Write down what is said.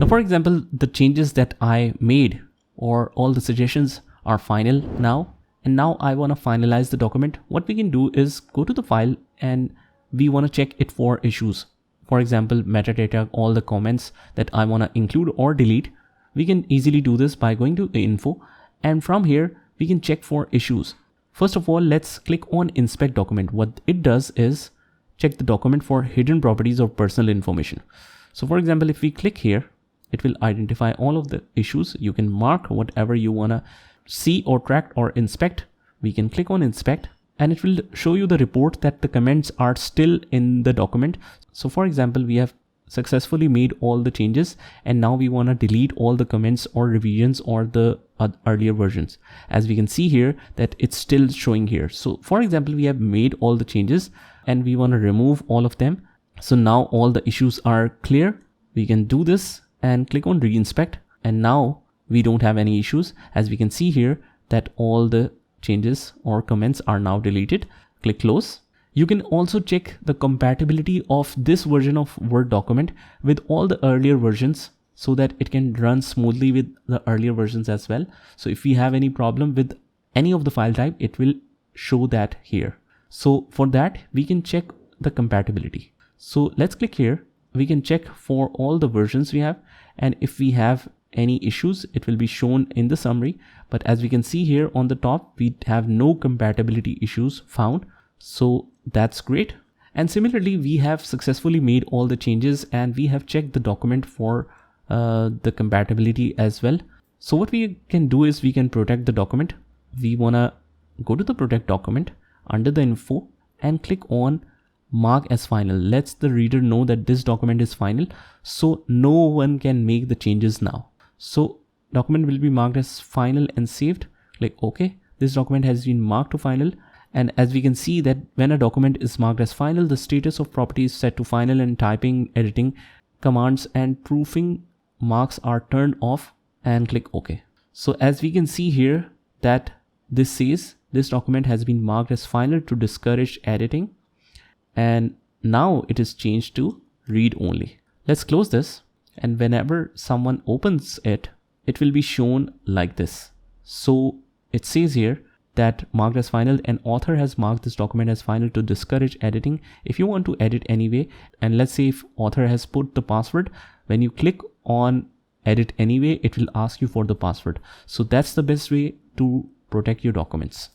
Now, for example, the changes that I made or all the suggestions are final now. And now I want to finalize the document. What we can do is go to the file and we want to check it for issues. For example, metadata, all the comments that I want to include or delete. We can easily do this by going to info, and from here we can check for issues. First of all, let's click on inspect document. What it does is check the document for hidden properties or personal information. So for example, if we click here, it will identify all of the issues. You can mark whatever you want to see or track or inspect. We can click on inspect and it will show you the report that the comments are still in the document. So for example, we have successfully made all the changes and now we want to delete all the comments or revisions or the earlier versions. As we can see here that it's still showing here. So for example, we have made all the changes and we want to remove all of them. So now all the issues are clear. We can do this and click on reinspect, and now we don't have any issues. As we can see here that all the changes or comments are now deleted. Click close. You can also check the compatibility of this version of Word document with all the earlier versions so that it can run smoothly with the earlier versions as well. So if we have any problem with any of the file type, it will show that here. So for that, we can check the compatibility. So let's click here. We can check for all the versions we have, and if we have any issues, it will be shown in the summary. But as we can see here on the top, we have no compatibility issues found. So that's great. And similarly, we have successfully made all the changes and we have checked the document for the compatibility as well. So what we can do is we can protect the document. We want to go to the protect document under the info and click on mark as final. Lets the reader know that this document is final, so no one can make the changes now. So document will be marked as final and saved. Click OK. This document has been marked to final. And as we can see that when a document is marked as final, the status of property is set to final and typing, editing, commands and proofing marks are turned off, and click OK. So as we can see here that this says this document has been marked as final to discourage editing, and now it is changed to read only. Let's close this, and whenever someone opens it, it will be shown like this. So it says here that marked as final, and author has marked this document as final to discourage editing. If you want to edit anyway, and let's say if author has put the password, when you click on edit anyway, it will ask you for the password. So that's the best way to protect your documents.